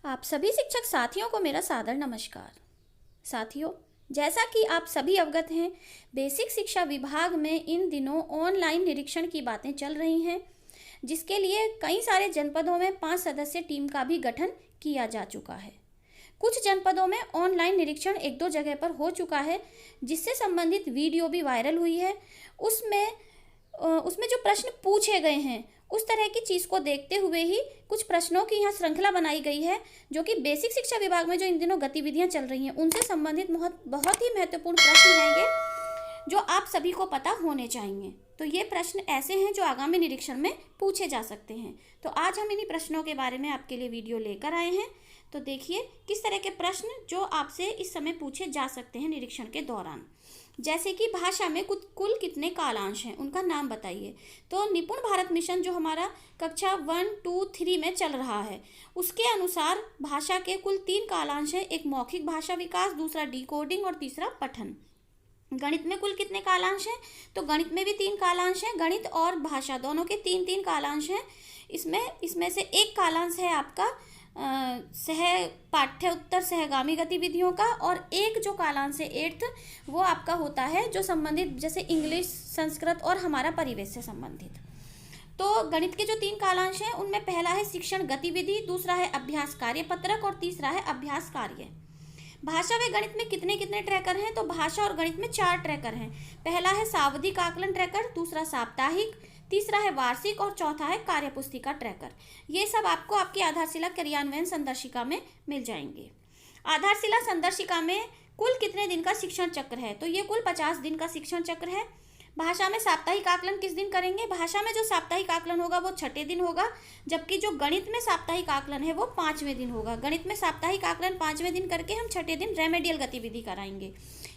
आप सभी शिक्षक साथियों को मेरा सादर नमस्कार। साथियों, जैसा कि आप सभी अवगत हैं, बेसिक शिक्षा विभाग में इन दिनों ऑनलाइन निरीक्षण की बातें चल रही हैं, जिसके लिए कई सारे जनपदों में 5 सदस्य टीम का भी गठन किया जा चुका है। कुछ जनपदों में ऑनलाइन निरीक्षण 1-2 जगह पर हो चुका है, जिससे संबंधित वीडियो भी वायरल हुई है। उसमें जो प्रश्न पूछे गए हैं, उस तरह की चीज़ को देखते हुए ही कुछ प्रश्नों की यहाँ श्रृंखला बनाई गई है, जो कि बेसिक शिक्षा विभाग में जो इन दिनों गतिविधियाँ चल रही हैं उनसे संबंधित बहुत ही महत्वपूर्ण प्रश्न हैं ये, जो आप सभी को पता होने चाहिए। तो ये प्रश्न ऐसे हैं जो आगामी निरीक्षण में पूछे जा सकते हैं। तो आज हम इन्हीं प्रश्नों के बारे में आपके लिए वीडियो लेकर आए हैं। तो देखिए किस तरह के प्रश्न जो आपसे इस समय पूछे जा सकते हैं निरीक्षण के दौरान। जैसे कि भाषा में कुल कितने कालांश हैं, उनका नाम बताइए। तो निपुण भारत मिशन जो हमारा कक्षा 1, 2, 3 में चल रहा है, उसके अनुसार भाषा के कुल 3 कालांश हैं। एक मौखिक भाषा विकास, दूसरा डिकोडिंग और तीसरा पठन। गणित में कुल कितने कालांश हैं? तो गणित में भी 3 कालांश हैं। गणित और भाषा दोनों के 3-3 कालांश हैं। इसमें से एक कालांश है आपका सह पाठ्योत्तर सहगामी गतिविधियों का, और एक जो कालांश है 8th, वो आपका होता है जो संबंधित जैसे इंग्लिश, संस्कृत और हमारा परिवेश से संबंधित। तो गणित के जो 3 कालांश हैं उनमें पहला है शिक्षण गतिविधि, दूसरा है अभ्यास कार्यपत्रक और तीसरा है अभ्यास कार्य। भाषा व गणित में कितने कितने ट्रैकर हैं? तो भाषा और गणित में 4 ट्रैकर हैं। पहला है सावधिक आकलन ट्रैकर, दूसरा साप्ताहिक, तीसरा है वार्षिक और चौथा है कार्यपुस्तिका ट्रैकर। ये सब आपको आपकी आधारशिला क्रियान्वयन संदर्शिका में मिल जाएंगे। आधारशिला संदर्शिका में कुल कितने दिन का शिक्षण चक्र है? तो ये कुल 50 दिन का शिक्षण चक्र है। भाषा में साप्ताहिक आकलन किस दिन करेंगे? भाषा में जो साप्ताहिक आकलन होगा वो 6ठे दिन होगा, जबकि जो गणित में साप्ताहिक आकलन है वो 5वें दिन होगा। गणित में साप्ताहिक आकलन 5वें दिन करके हम 6ठे दिन रेमेडियल गतिविधि कराएंगे,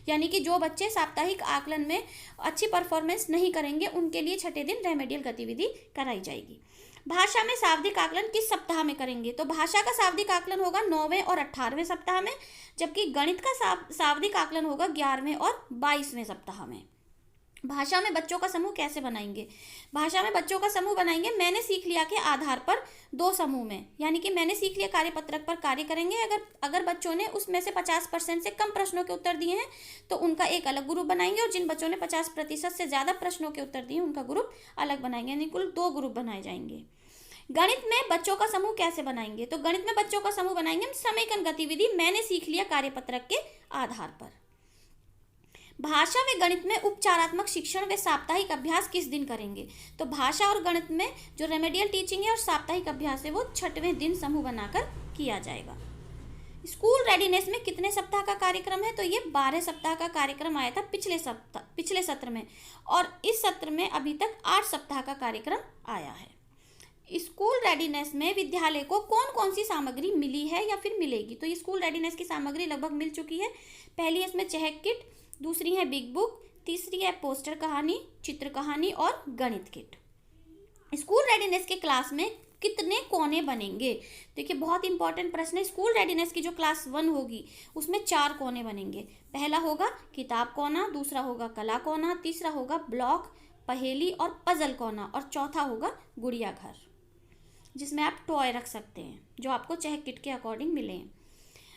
यानी कि जो बच्चे साप्ताहिक आकलन में अच्छी परफॉर्मेंस नहीं करेंगे उनके लिए 6ठे दिन रेमेडियल गतिविधि कराई जाएगी। भाषा में शाब्दिक आकलन किस सप्ताह में करेंगे? तो भाषा का शाब्दिक आकलन होगा 9वें और 18वें सप्ताह में, जबकि गणित का शाब्दिक आकलन होगा 11वें और 22वें सप्ताह में। भाषा में बच्चों का समूह कैसे बनाएंगे? भाषा में बच्चों का समूह बनाएंगे मैंने सीख लिया के आधार पर 2 समूह में, यानी कि मैंने सीख लिया कार्यपत्रक पर कार्य करेंगे। अगर बच्चों ने उसमें से 50% से कम प्रश्नों के उत्तर दिए हैं तो उनका एक अलग ग्रुप बनाएंगे, और जिन बच्चों ने 50% से ज़्यादा प्रश्नों के उत्तर दिए उनका ग्रुप अलग बनाएंगे, यानी कुल 2 ग्रुप बनाए जाएंगे। गणित में बच्चों का समूह कैसे बनाएंगे? तो गणित में बच्चों का समूह बनाएंगे हम समेकन गतिविधि मैंने सीख लिया कार्यपत्रक के आधार पर। भाषा व गणित में उपचारात्मक शिक्षण व साप्ताहिक अभ्यास किस दिन करेंगे? तो भाषा और गणित में जो रेमेडियल टीचिंग है और साप्ताहिक अभ्यास है वो 6वें दिन समूह बनाकर किया जाएगा। स्कूल रेडीनेस में कितने सप्ताह का कार्यक्रम है? तो ये 12 सप्ताह का कार्यक्रम आया था पिछले सत्र में, और इस सत्र में अभी तक 8 सप्ताह का कार्यक्रम आया है। स्कूल रेडीनेस में विद्यालय को कौन कौन सी सामग्री मिली है या फिर मिलेगी? तो ये स्कूल रेडीनेस की सामग्री लगभग मिल चुकी है। पहली है इसमें चेक किट, दूसरी है बिग बुक, तीसरी है पोस्टर कहानी, चित्र कहानी और गणित किट। स्कूल रेडीनेस के क्लास में कितने कोने बनेंगे? देखिए बहुत इंपॉर्टेंट प्रश्न है। स्कूल रेडीनेस की जो क्लास 1 होगी उसमें 4 कोने बनेंगे। पहला होगा किताब कोना, दूसरा होगा कला कोना, तीसरा होगा ब्लॉक, पहेली और पजल कोना, और चौथा होगा गुड़िया घर, जिसमें आप टॉय रख सकते हैं जो आपको चेक किट के अकॉर्डिंग मिले हैं।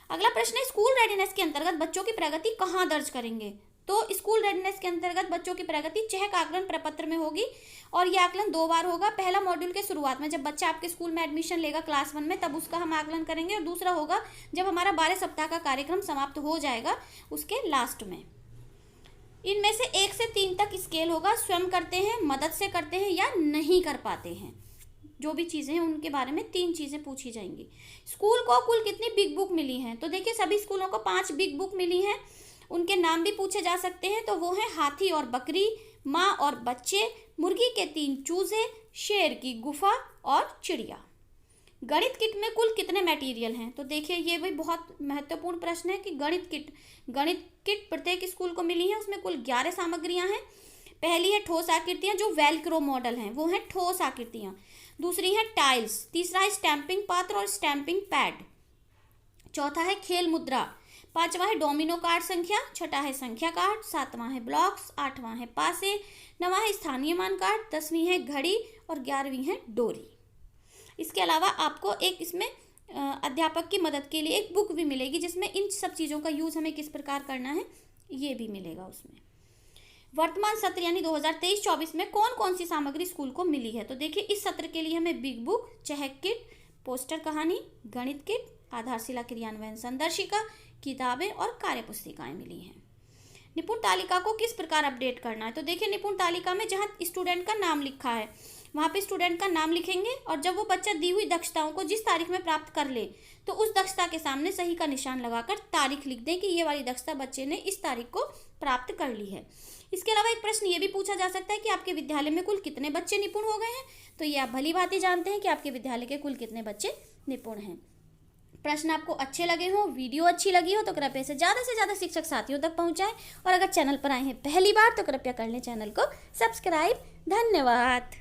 अगला प्रश्न है स्कूल रेडीनेस के अंतर्गत बच्चों की प्रगति कहाँ दर्ज करेंगे? तो स्कूल रेडीनेस के अंतर्गत बच्चों की प्रगति चेक आकलन प्रपत्र में होगी, और यह आकलन 2 बार होगा। पहला मॉड्यूल के शुरुआत में जब बच्चा आपके स्कूल में एडमिशन लेगा क्लास 1 में, तब उसका हम आकलन करेंगे, और दूसरा होगा जब हमारा 12 सप्ताह का कार्यक्रम समाप्त हो जाएगा उसके लास्ट में। इनमें से 1 से 3 तक स्केल होगा, स्वयं करते हैं, मदद से करते हैं या नहीं कर पाते हैं। जो भी चीज़ें हैं उनके बारे में 3 चीज़ें पूछी जाएंगी। स्कूल को कुल कितनी बिग बुक मिली हैं? तो देखिए सभी स्कूलों को 5 बिग बुक मिली हैं। उनके नाम भी पूछे जा सकते हैं। तो वो हैं हाथी और बकरी, माँ और बच्चे, मुर्गी के 3 चूजे, शेर की गुफा और चिड़िया। गणित किट में कुल कितने मटेरियल हैं? तो देखिए ये भी बहुत महत्वपूर्ण प्रश्न है कि गणित किट प्रत्येक स्कूल को मिली है। उसमें कुल 11 सामग्रियाँ हैं। पहली है ठोस आकृतियाँ जो वेलक्रो मॉडल हैं, वो हैं ठोस आकृतियाँ। दूसरी है टाइल्स, तीसरा है स्टैंपिंग पात्र और स्टैंपिंग पैड, चौथा है खेल मुद्रा, 5वां है डोमिनो कार्ड संख्या, 6ठा है संख्या कार्ड, 7वां है ब्लॉक्स, 8वां है पासे, 9वां है स्थानीय मान कार्ड, 10वीं है घड़ी और 11वीं है डोरी। इसके अलावा आपको एक इसमें अध्यापक की मदद के लिए एक बुक भी मिलेगी जिसमें इन सब चीज़ों का यूज़ हमें किस प्रकार करना है ये भी मिलेगा उसमें। वर्तमान सत्र यानी 2023-24 में कौन कौन सी सामग्री स्कूल को मिली है? तो देखिए इस सत्र के लिए हमें बिग बुक, चहक किट, पोस्टर कहानी, गणित किट, आधारशिला क्रियान्वयन संदर्शिका, किताबें और कार्य पुस्तिकाएं मिली हैं। निपुण तालिका को किस प्रकार अपडेट करना है? तो देखिए निपुण तालिका में जहाँ स्टूडेंट का नाम लिखा है वहाँ पे स्टूडेंट का नाम लिखेंगे और जब वो बच्चा दी हुई दक्षताओं को जिस तारीख में प्राप्त कर ले तो उस दक्षता के सामने सही का निशान लगाकर तारीख लिख दें कि ये वाली दक्षता बच्चे ने इस तारीख को प्राप्त कर ली है। इसके अलावा एक प्रश्न ये भी पूछा जा सकता है कि आपके विद्यालय में कुल कितने बच्चे निपुण हो गए हैं? तो ये आप भली भांति जानते हैं कि आपके विद्यालय के कुल कितने बच्चे निपुण हैं। प्रश्न आपको अच्छे लगे हो, वीडियो अच्छी लगी हो तो कृपया से ज़्यादा शिक्षक साथियों तक पहुंचाएं और अगर चैनल पर आए हैं पहली बार तो कृपया कर लें चैनल को सब्सक्राइब। धन्यवाद।